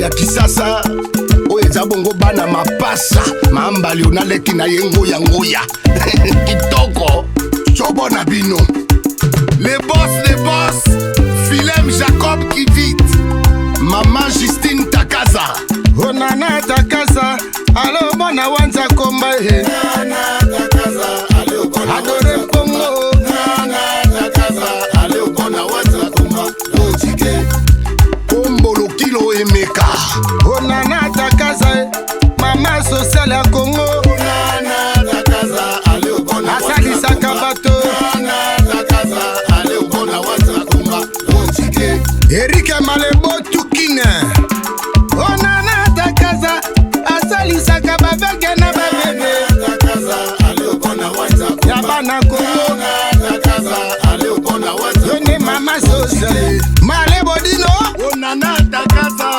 ya kisasa oyo eza bongo bana mapasa mambali onaleki na ye ngoya kitoko tobona bino les boss Philem Jacob Kivit Maman Justine Takaza Onana Takaza alo bona wanza komba Nana Takaza alo bona adore Congo Nana Takaza alo bona wanza komba lojike Kombolo kilo emeka Onana Takaza mama sociale ya Congo Nana Takaza alo bona asalisa kabato Nana Takaza alo bona wanza komba lojike Eric Malebo Tukine Onana Takaza asalisaka bavege na bavege ya bana Kongo yone mama sociale Malebo Dino Onana Takaza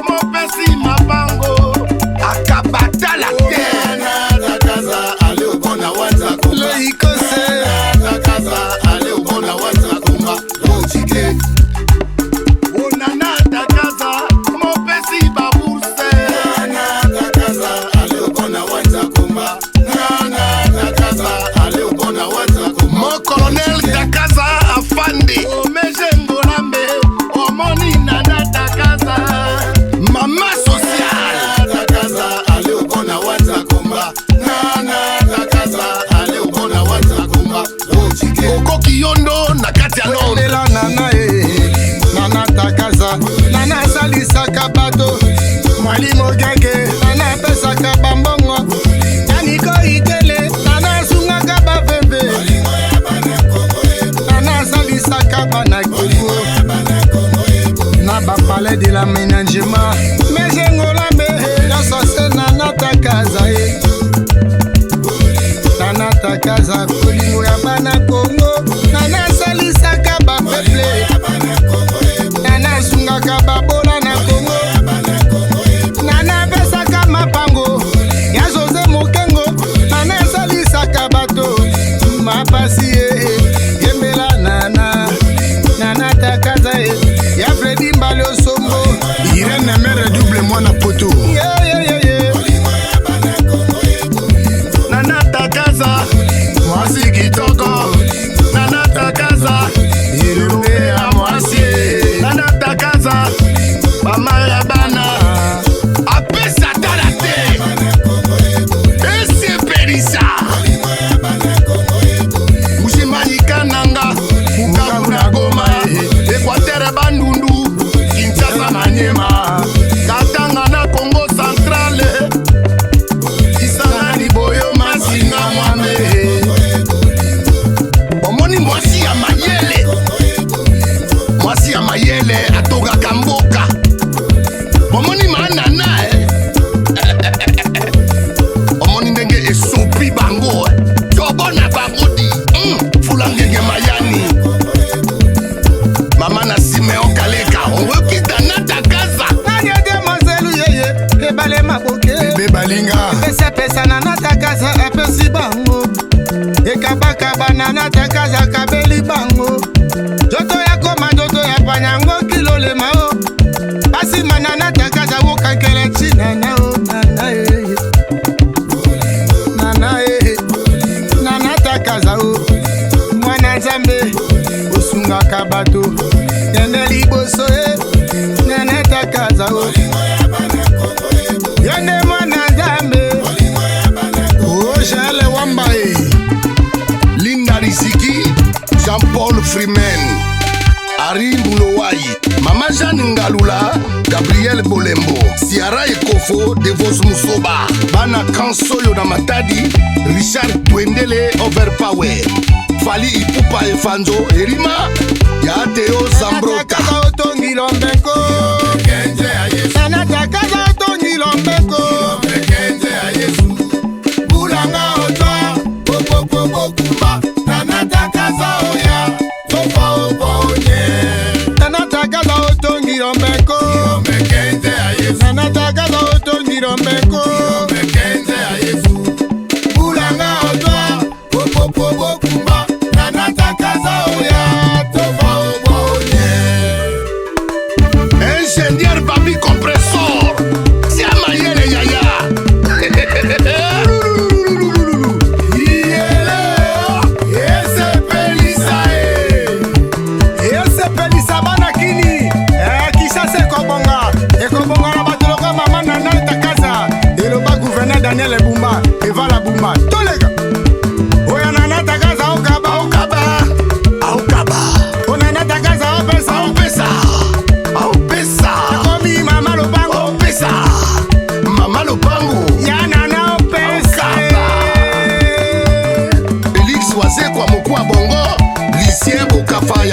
mopesi mabango akabatala te Loikose Onana Takaza mopesi babourse Mon colonel Takaza afande omejengolambe omoni Nana Takaza mama sociale okoki yondo na kati ya Londres Nela nana Nana Takaza Nana asalisaka bato mwalimu genge Nana apesaka bambongo Yaniko itele Nana asungaka baveve Nana asalisaka bana Kongo na bapale de la ménagement mejengolambe nasose Nana Takaza Nana Takaza kolingo ya bana Kongo Nana asalisaka bapeple Nana asungaka babola na Kongo Nana apesaka mapango ya Jose Mokengo Nana asalisaka bato mapasi yembela Nana Takaza ya Fredi Mbale Osombo Irene mere double mwana poto Nana Takaza mwasi kitoko Nana Takaza ilumbe ya mwasi Nana Takaza mama ya bana apesa tala te esepelisa mushimanyika nanga Bukavu na Goma Equateur Bandundu Kinshasa Manyema Katanga na Congo Centrale Isangani Boyo Masinga Mwame omoni mwasi ya mayele atogaka mboka omoni manana omoni ndenge esopi bango tobona bangodi fulangenge mayani mama na Simeon Kaleka ongokita Nana Takaza Nanya demoiselle yeye ebale maboke bebe balinga pesa Nana Takaza apesi bango ekabakaba Nana Takaza kabeli bango joto ya koma joto ya panyango kilolema o basima Nana Takaza wokankele china na o Nana Takaza o mwana nzambe osungaka bato yende liboso Nana Takaza o yende mwana nzambe Ojale Wamba Linda Riziki Jean-Paul Freeman Ari Mulowai Mama Jeanne Ngalula Gabriel Bolembo Siara Ekofo Devos Musoba Bana Kansoyo na Matadi Richard Twendele Overpower Fali Ipupa Efanzo Erima Ya Teo Zambroka Nana Takaza otongi lombeko Nana Takaza otongi lombeko Bulanga Otoa Bokumba Nana Takaza Oya Tofa Obonye Nana Takaza otongi lombeko Nana Takaza otongi lombeko Bulanga Otoa Bokumba Nana Takaza Oya Tofa Obonye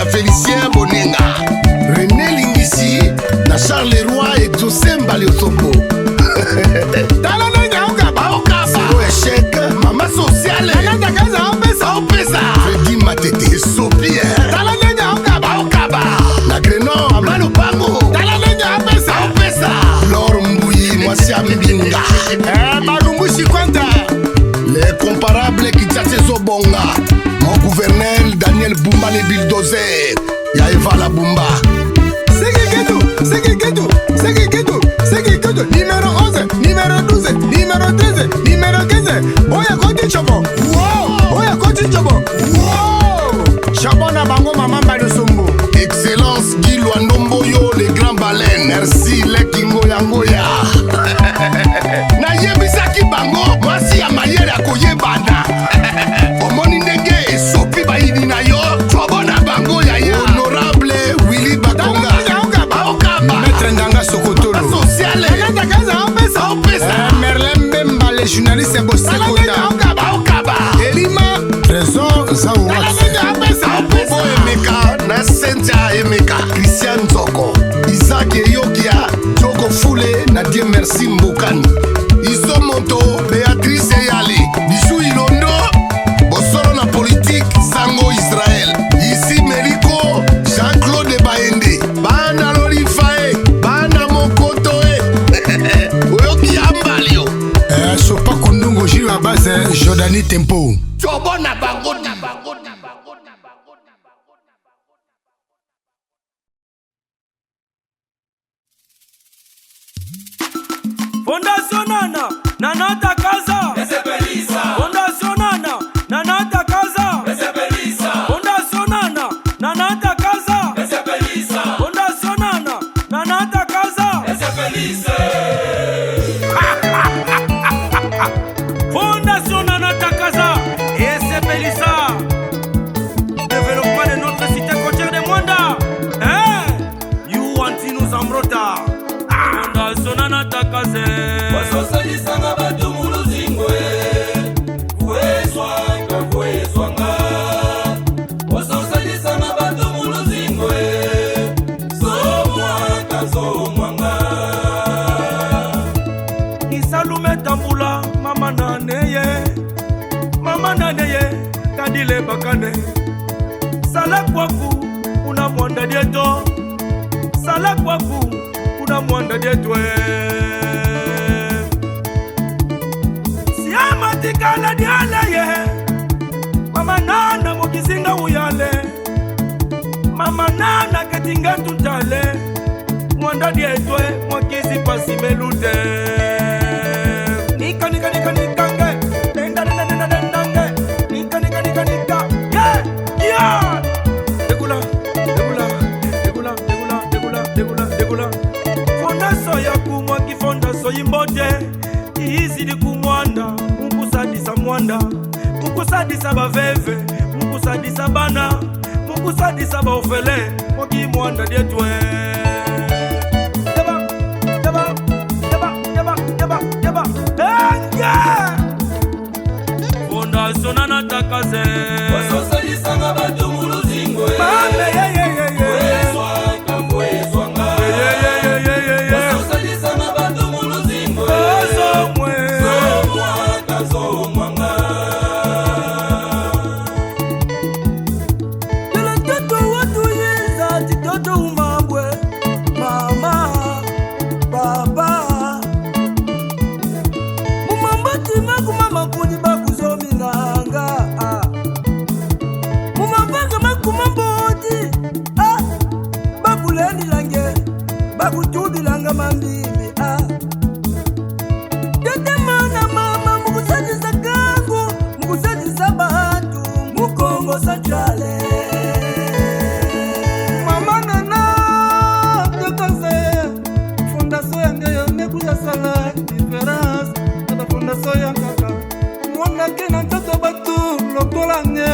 ya Félicien Bonenga, René Lingisi, na Charles Leroy et José Mbaliosopo. Talanenga okaba Zéro échec, Mama Sociale, Opesa, Freddy Matete, Sopi, Talanenga okaba na Grenoble, Mano Pango, Talanenga Opesa, Laure Mbouyi, Mwasi Ambinga, Malumbushi Kwanta. les comparables Kitase Zobonga, mon gouverneur Daniel Boumba les bulldozer, Yaeva la Bumba. Segiketu, numéro 11, numéro 12, numéro 13, numéro 15. Oya koti chobo. Wow! Oya koti chobo. Wow! Chabona bango mama Mbalosombo. Excellence Guy Luandomboyo, les grands baleines. Merci Leki Ngoya Ngoya. Na yebisaki bango, mwasi ya mayele akoyebana. Omoni ndenge esopi bayini na yo, chobona bango ya ye. Honorable Willy Bakonga. Maître Ndanga Sokotolo. Sociale. Opesa. Merlin Mbemba, les journalistes Bosekota. Elima, Trésor Zawat. Bobo Emeka, na Cynthia Emeka, Christian Nzoko, Isaac Eyokia, Joko Fule, Nadia Merci Mbokani, Isomoto, Béatrice Eyali, Bijou Ilondo, Bosoro na politique, Sango Israël, ici Meliko, Jean-Claude Baende, Bana Lolifae, Bana Mokotoe, Oyoki Ambalio, Sopa Kundungo, Gilles Abaz, Jordani Tempo. Chobona Bango. Fondation Nana, Nanata Kaza, Fondation Nana, Nanata Kaza, Fondation Nana, Nanata Kaza, Fondation Nana, Nanata Kaza, Fondation Nanata Kaza, et c'est Belissa. Développement de notre cité côtière de Mwanda. Hein? You want to nous embrota. Fondation Nanata Kaza. Wasosalisanga batu muluzingwe Kueswanga, kueswanga Wasosalisanga batu muluzingwe Zomwanga, zomwanga Isalume tambula mama naneye kadile bakane sala kwaku una mwanda dieto sala kwaku una mwanda dietwe siama tikala diale ye mama nana mokisinga uyale mama nana ketinga tutale mwanda dietwe mokisi pasi melute nika Fondation ya kumwaki fondation imbote izidi kumwanda mukusadisa mwanda mukusadisa baveve mukusadisa bana mukusadisa baofele moki mwanda dietwe Fondation Nanata Kaza. Wasosalisanga batu muluzingwe Kueswanga, kueswanga Wasosalisanga batu muluzingwe Zomwanga, zomwanga Tela toto watu yeza titoto umabwe mama baba mumambati makumama kuni bakuzominanga mumavanga makumamboti bakuleni lange bakutubilanga mambimbi tetemana mama mukusadisa kangu mukusadisa batu mukongo santrale mama nana tekaze fondation yange yone kuyasala diference na fondation yankaka mwanake na nzoto batu lokolange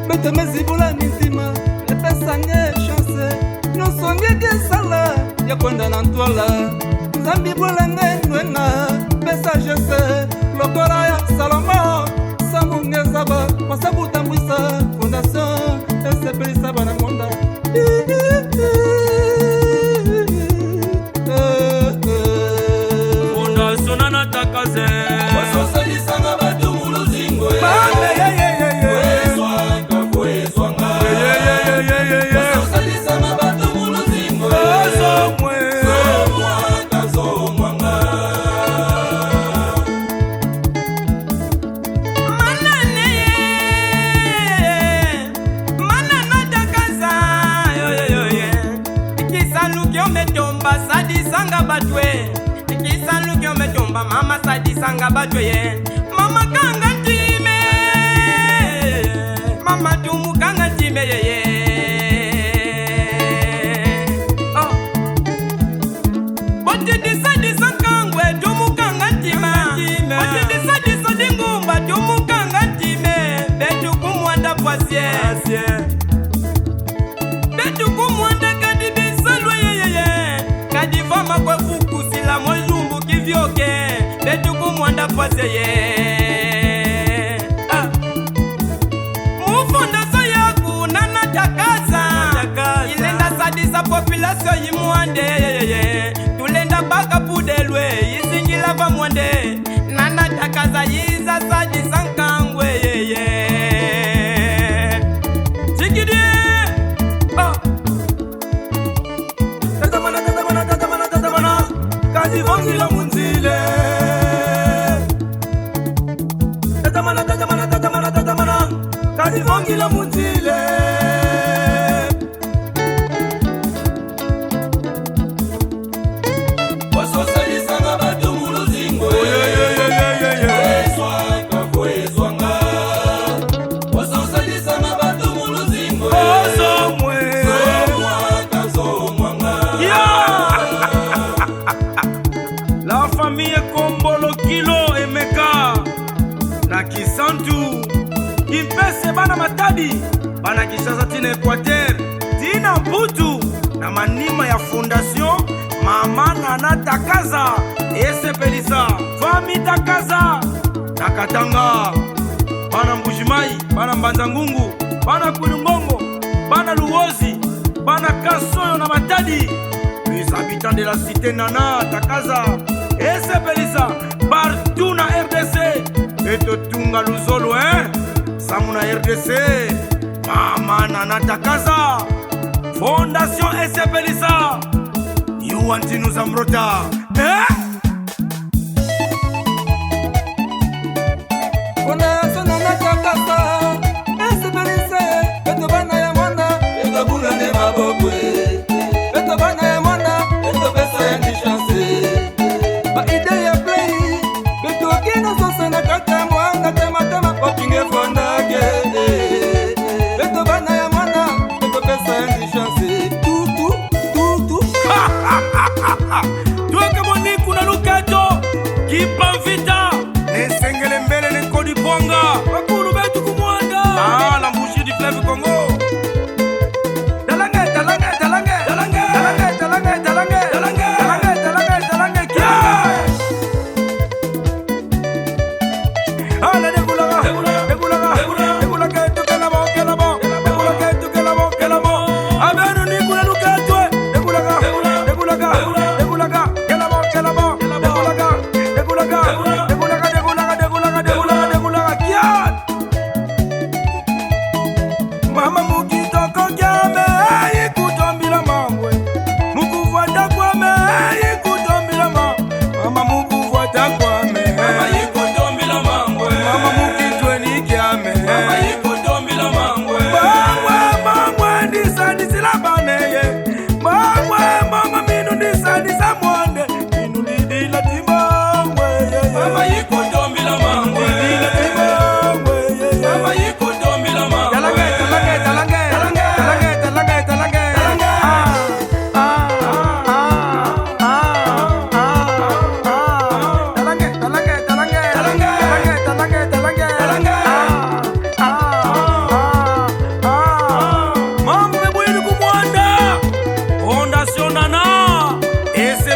bete mezibula mitima epesange chance nosongeki esala ya kwenda na ntwala nzambi bolange nwena pesagese lokola ya salomo samungezaba kwasabutambwisa fondation esepelisa bana monda sanga batwe kisalu kyo metomba mama sadi sanga batwe ye mama kanga ntime mama tumu kanga ntime ye oh boti disadi sankangwe tumu kanga ntime boti disadi sadingumba tumu kanga ntime betu kumwanda pasye betu kumwanda kadi bisalwe ye kadi vama kwa fukusila mozumbu kivyoke betu kumwanda pasye ye mufondaso yaku nana takaza ilenda sadisa population yimwande tulenda baka pudelwe isingila vamwande nana takaza yiza sadisa nkangwe chikidi tatamana kazi vongila munzile tatamana kazi vongila munzile wasosalisanga bato muluzingwe eswaka kwezwanga wasosalisanga bato muluzingwe somwaka somwanga La famille Kombolo Kilo Emeka na Kisantu Kimpese bana Matadi bana Kisasa tina Equateur tina Mputu na manima ya Fondation Mama Nana Takaza Ese Pelisa Fami Takaza na Katanga bana Mbujimai bana Mbanzangungu bana Kulungongo bana Luozi bana Kasoyo na Matadi les habitants de la cité Nana Takaza Ese Pelisa partout na RDC et Totunga Luzolo Samuna RDC Mama Nana Takaza Fondation Ese Pelisa Yuantinu Zamrota Fondation Nana Takaza Ese Pelisa beto bana ya mwana ekabuna ne mabokwe beto bana ya mwana etopesa ndi chance ba ide ya play beto kina sosa na kata mwanga tema opinge fondage beto bana ya mwana beto pesa ndi chance tutu Tuweke Moniku na Luketo Kipamvita Nesengele mbele Nekodi Ponga Wakuru betu kumwanda la mbushi di Fleuve Congo Mama mukitoko kyame ikutombila mambwe mukufuata kwame ikutombila mama mukufuata kwame mama yikotombila mangwe mama mukitweni kyame mama yikotombila mangwe mangwe ndisadisila baneye mangwe minu ndisadisa mwande minu ndidila timangwe mama yikotombila mangwe mama yikotombila mangwe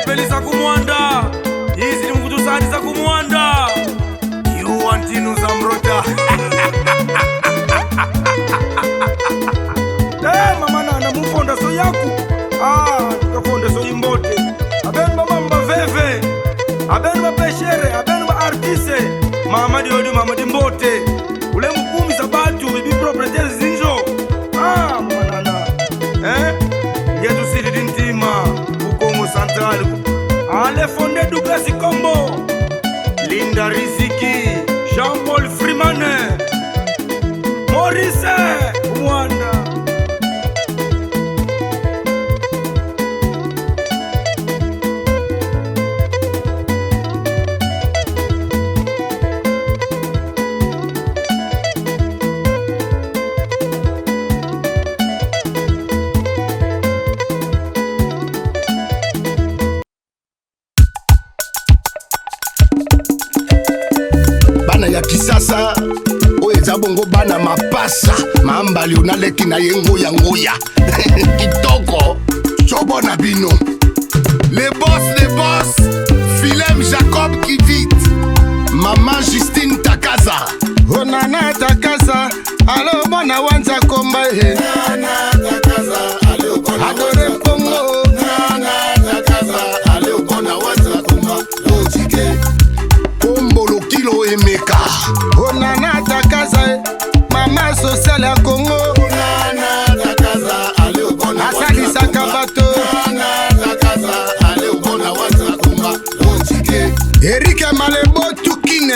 Pelisa kumwanda hizi ni mkutu sadi za kumwanda Yuantinu Zamrota mama Nana mufondaso yaku tukafondaso imbote abenu bamamba veve abenu bapeshere abenu ba artise mama diodi mama dimbote ule mkumi sabatu bibi proprietaire zinjo mama Nana yetu sidi dintima Kongo Central Ale Fondé Douglas Kombo Linda Riziki Jean-Paul Freeman Maurice Mwanda bongo bana mapasa mambali unaleki na ye ngoya kitoko chobo na bino les boss Philem Jacob qui vite maman Justine Takaza onana Takaza alo bona wanza komba he nana Takaza alo bona adore pongo nana Takaza alo bona wanza komba lojike Ombolo kilo emeka onana Takaza mama sociale ya Congo nana Takaza alo bona asalisaka bato nana Takaza alo bona wanza komba lojike Eric Malebo Tukine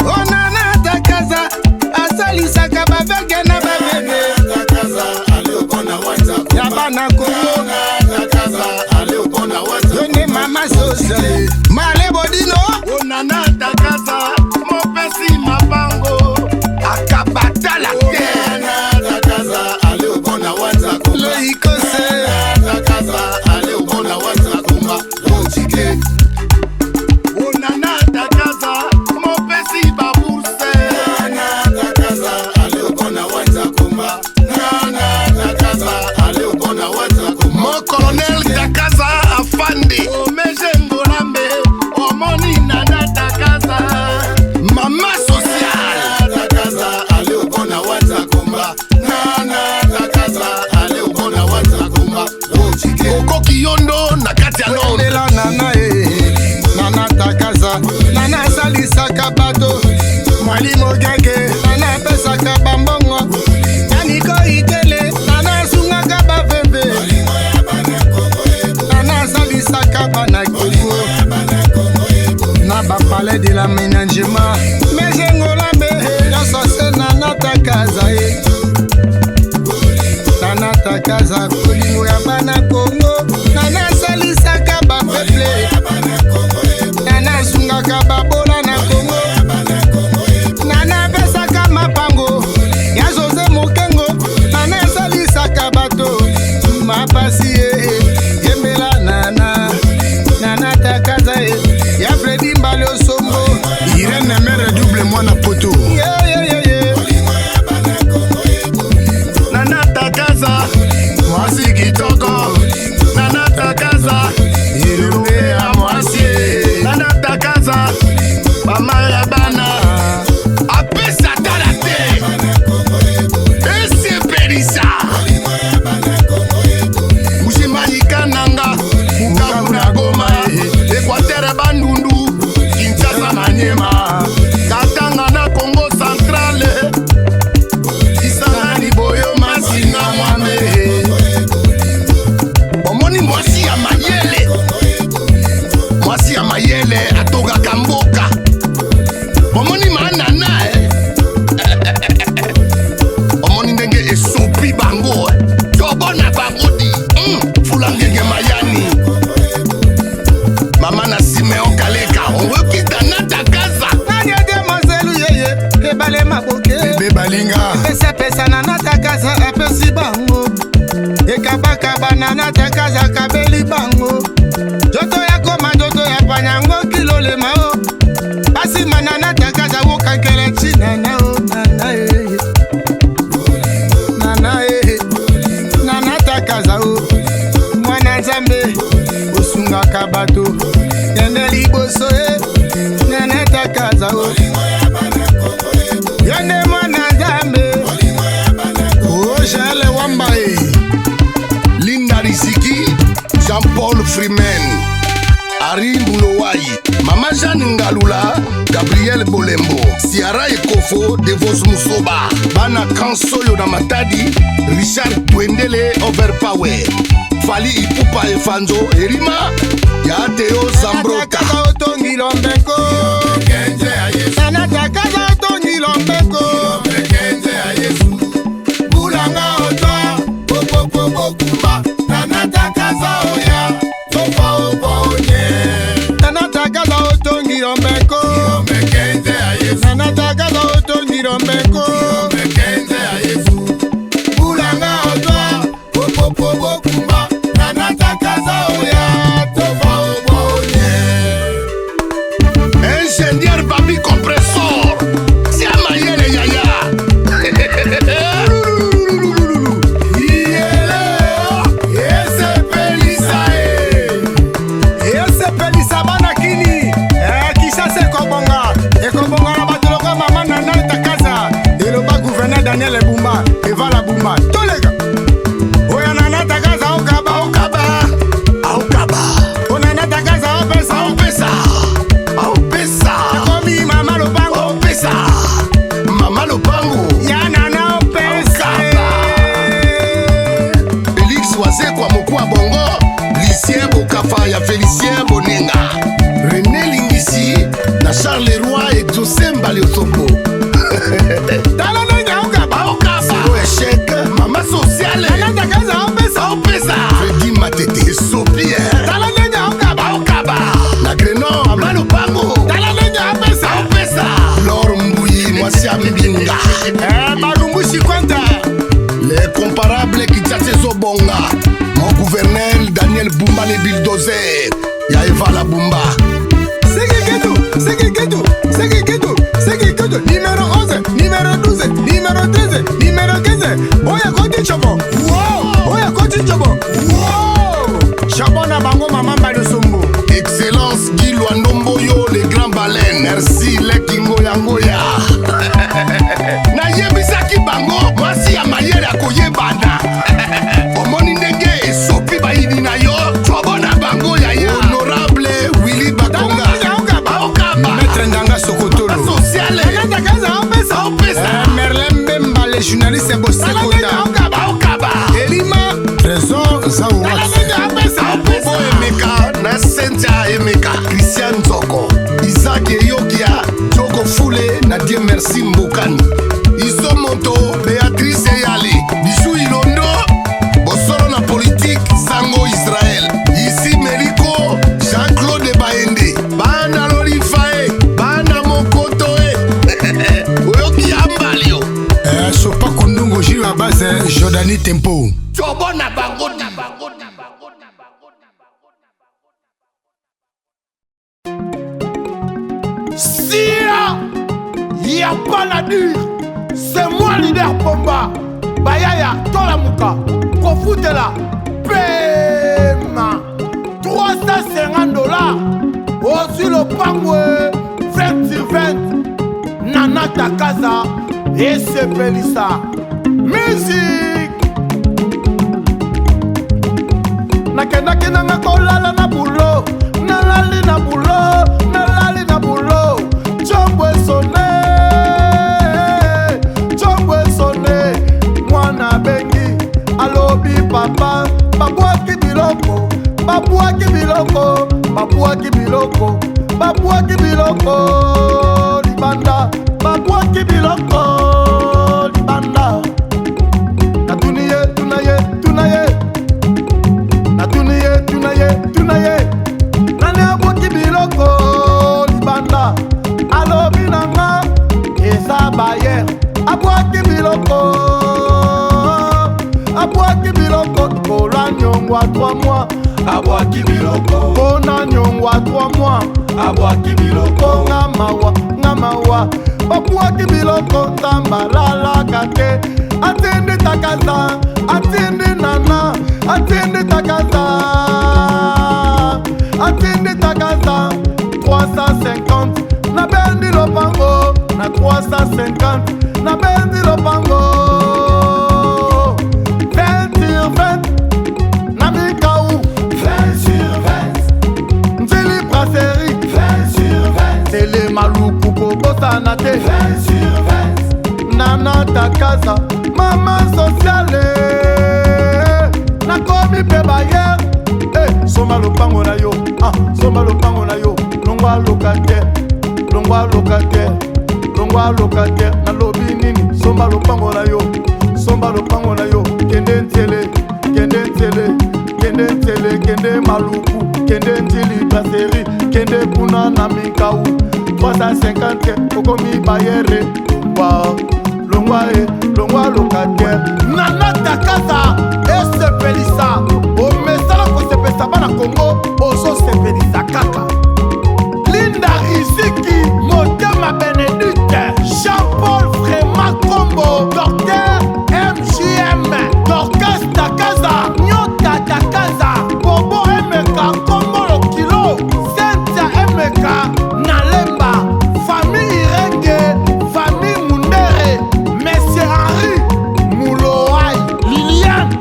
onana Takaza asalisaka bavege na babebe Takaza alo bona wanza komba yabana Congo Takaza alo bona wanza yone mama sociale Malebo Dino onana Takaza mopesi mabango akabata la terre Takaza alo bona wanza komba loikose Takaza alo bona wanza komba lojike onana Takaza mopesi babourse nana Takaza alo bona wanza komba nana Takaza alo bona wanza komba mon colonel Takaza afande omejengolambe omoni nana Takaza mama sociale Takaza alo bona wanza komba nana Takaza alo bona wanza komba lojike okoki yondo na kati ya Londres lela nana nana Takaza nana salisaka bato mwalimu gege nana pesaka bambongo yaniko itele nana sungaka baveve nana salisaka bana Congo na bapale de la ménagement mejengolambe nyonso nana Takaza nana Takaza kolingo ya bana Congo nana salisaka bapeple nana sungaka babola na Congo nana pesaka mapango ya Jose Mokengo nana salisaka bato mapasi yembela nana Takaza ya Fredi Mbale Osombo Irene mere double mwana poto nana Takaza mwasi kitoko nana Takaza irume ya mwasi nana Takaza mama ya bana apesa tala te esepelisa mushimanyika nanga mukamu na Goma Equateur Bandundu Kinshasa Manyema Katanga na Congo Centrale Isangani Boyo Masinga Mwame omoni mwasi ya mayele atogaka mboka omoni manana omoni ndenge esopi bango tobona bango di fulangenge mayani mama na Simeon Kaleka ongokita na Takaza nanyede mozelu yeye ebale maboke ebe balinga pesapesa nana Takaza apesi bango ekabakaba nana Takaza kabeli bango joto ya koma joto ya panyango kilolema o pasima nana Takaza wokankele chinana o nana Takaza o mwana Nzambe osungaka bato yende liboso nana Takaza o yende mwana Nzambe o jale wamba Linda Risiki Jean-Paul Freeman Ari Mulowai Mama Jeanne Ngalula Gabriel Bolembo Siara Ekofo Devos Musoba Bana Kansoyo na Matadi Richard Twendele Overpower Fali Ipupa Efanzo Erima Yateo Zambrota Takaza otongi lombeko nana Takaza otongi lombeko bulanga otwa bokumba nana Takaza oya tofa obonye nana Takaza otongi lombeko nana Takaza otongi lombeko bulanga otwa bokumba nana Takaza oya tofa obonye kwa mokwa bongo Lucien Bokafa ya Félicien Bonenga René Lingisi na Charles Leroy exaucé Mbali Osopo Tala nenya uka Baokaba Zero échec Mama sociale Nana takaza opesa Opesa Freddy Matete Sopi Tala nenya uka Baokaba Na Grenoble Mano Pango Tala nenya opesa Opesa Laure Mbouyi Mwasi Ambinga Malumbushi Kwanta Les comparables Kitase Zobonga Mon gouverneur Daniel Bumba les bulldozers Ya Eva la Bumba Seki Ketu, numéro 11, numéro 12, numéro 13, numéro 15. Oya Koti Chobo. Wow. Oya Koti Chobo. Wow. Chobo na bango mama Mbali Sombo. Excellence Guy Luandomboyo les grands baleines. Merci Leki Ngoya Ngoya. Na yebisaki bango mwasi ya mayele akoyebana. Omoni ndenge esopi bayini na yo. Chobo na bango ya ya. Honorable Willy Bakonga. Maître Nganga Sokotolo. Sociale. Merlin Bemba, les journalistes Bosekota. Elima, Trésor Zawatse. Bobo Emeka na Cynthia Emeka. Christian Nzoko. Isaac Eyokia. Joko Fule na Dieu Merci Mbokani. Iso Monto. Béatrice Eyali. Bijou Ilondo. Bosoro na politique. Sango Israël. Ici Meliko. Jean-Claude Baende. Bana Lorifae. Bana Mokotoe. Oyoki Ambalio. Sopa Kundungo Jiru à base Jordani Tempo. Chobo na bangodi. Sia, y a pas la dure. C'est moi leader Pomba. Bayaya, Tolamuka, Kofutela, Pema. 350 $. Aussi le pangwe, 20 sur 20. Nana Takaza et Sepelisa. Musique. Nakendaki nanga kolala na bulo. Nalali na bulo. Nalali na bulo. Chombo sonne. Chombo sonne. Mwana bengi. Alobi papa. Babuaki biloko. Babuaki biloko. Babuaki biloko. Babuaki biloko. Libanda. Babuaki biloko. Libanda. Natuniye, tunaye, tunaye. Natuniye, tunaye, tunaye. Nane abuaki biloko. Libanda. Alobi nanga. Eza bayer. Abuaki biloko. Abuaki biloko. Kola nyongwa 3 mois. Abuaki biloko. Kona nyongwa 3 mois. Abuaki biloko. Ngamawa, ngamawa. Babuaki biloko. Tambalala kate. Atende Takaza. Atende Nana. Atende Takaza. Atende Takaza. 350. Na bendi lopango. Na 350. Na bendi lopango. 20 sur 20. Na Mikaou. 20 sur 20. Nzeli Brasserie. 20 sur 20. Tele Maluku Kobosa Nate. 20 sur 20. Nana Takaza. Mama sociale. Nakomi pe bayer. Soma lopango na yo. Soma lopango na yo. Longwa locataire. Longwa locataire. Longwa locataire. Na lobi nini. Soma lopango na yo. Soma lopango na yo. Kende ntele. Kende ntele. Kende ntele. Kende Maluku. Kende ntili Brasserie. Kende kuna na Mikaou. 350. Okomi bayere. Wow. Longwa locataire. Nana Takaza esepelisa omesala kosepelisa bana Congo ozosepelisa kaka. Linda Isiki Motema Benedicte Jean-Paul Frema Kombo Docteur MJM Dorcas Takaza Nyota Takaza Bobo Emeka Kombo Lokilo Cynthia Emeka Nalemba Famille Irenge Famille Mundere Monsieur Henri Mouloai Liliane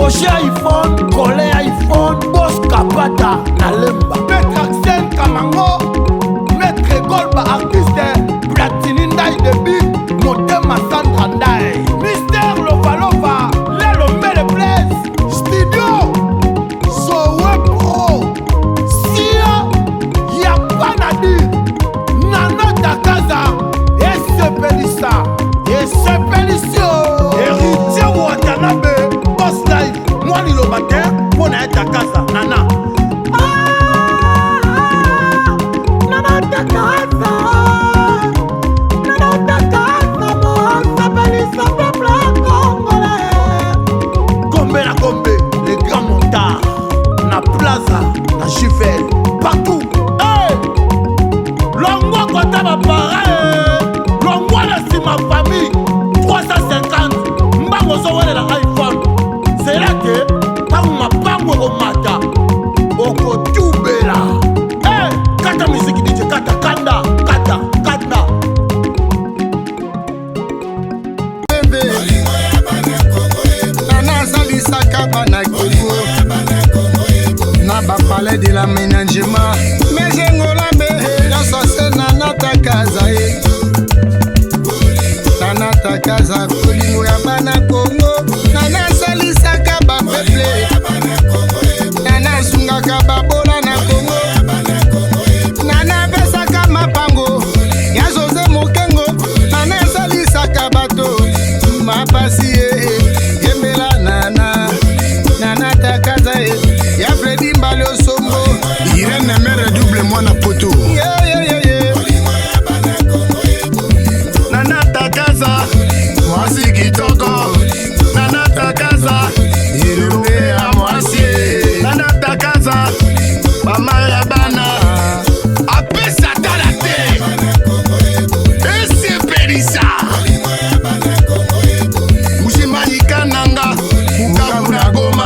Roger iPhone, Collet iPhone, Boss Kapata, Nalemba. Maître Axel Kamango, Maître Golba artiste, Platini Ndai Debi, Motema Sandra Ndai. Mister Lovalova, Lelo Mele Blaise, Studio, Sowe Pro, Sia, Yapanadi, Nana Takaza, Ese Pelissa, Ese Pelissio, Héritier Watanabe, Boss Life, moi Lilo Matin, pour na Takaza, Nana. Nana Takaza, Nana Takaza, Mohansa Pelissa, peuple congolais. Gombe la Gombe, les grands montards, na Plaza, na Juvel, partout. Hey! Longwa kota ma parent, Longwa la si ma famille, 350, mbango zowele la iPhone. C'est là que, tangu mapango komata, oko tubela. Hey! Kata musique DJ, kata kanda, kata, kata. Nana Zalisaka Bana Kongo, na bapale de l'aménagement. Mais j'ai ngolame, dans sa scène Nana Takaza. Nana Takaza, Kolingo ya Bana Kongo. Nana Zalisaka ba peuple. Nana Zungaka babola na Kongo. Nana Besaka mapango, ya José Mokengo. Nana Zalisaka bato, mapasi yemela Nana. Nana Takaza, ya Freddy Mbale Osombo. Irene Mere double moi na poto. Yeah, yeah, yeah, yeah. Nana Takaza, mwasi kitoko. Nana Takaza, irume ya mwasi. Nana Takaza, mama ya bana. Apesa talate. Ese perisa. Mushimanyika nanga, Bukavu na Goma.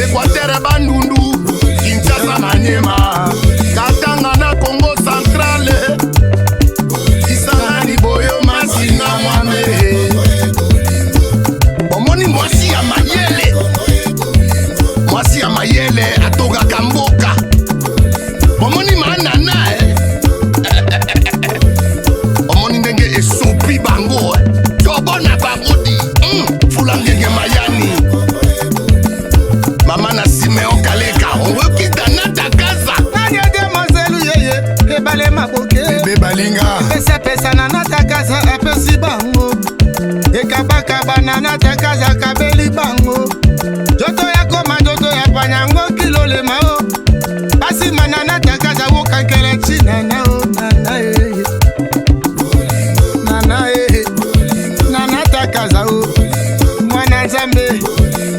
Equateur Bandundu, Kinshasa Manyema. Katanga na Congo Centrale. Isangani boyo masina mwame. Omoni mwasi ya mayele. Mwasi ya mayele atoka kamboka. Omoni manana Omoni ndenge esopi bango Tobona bagodi Fulangenge mayani Mama na Simeon Kaleka Owekita na Takaza Nanyede mazelu yeye, ebale maboke. Bebe balinga Pesa Nana Takaza apesi bango. Ekabakaba Nana Takaza kabeli bango. Joto ya koma joto ya panyango kilole mao. Basi Nana Takaza wokankele china nao. Nana Nana Nana Takaza o. Mwana Nzambe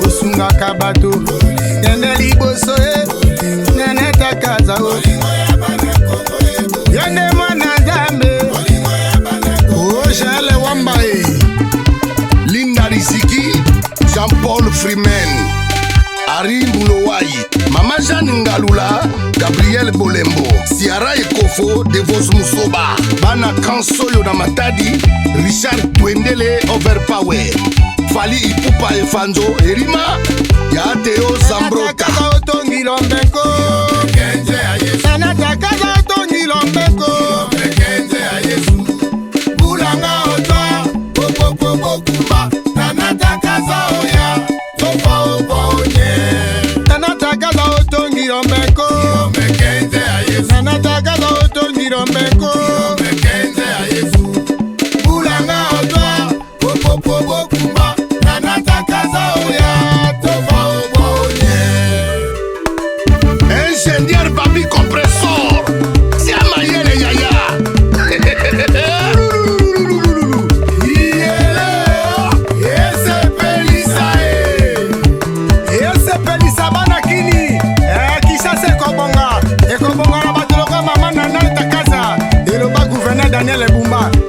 osunga kabato. Nene liboso Nana Takaza o. Yende Mwana Nzambe. Oh Jean Wamba Linda Risiki Jean-Paul Freeman Ari Mulowai Mama Jeanne Ngalula Gabriel Bolembo Ciara Ekofo Devos Musoba Bana Kansoyo na Matadi Richard Twendele Overpower Fali Ipupa Efanzo Erima Yateo Zambrota Takaza otongi lombeko.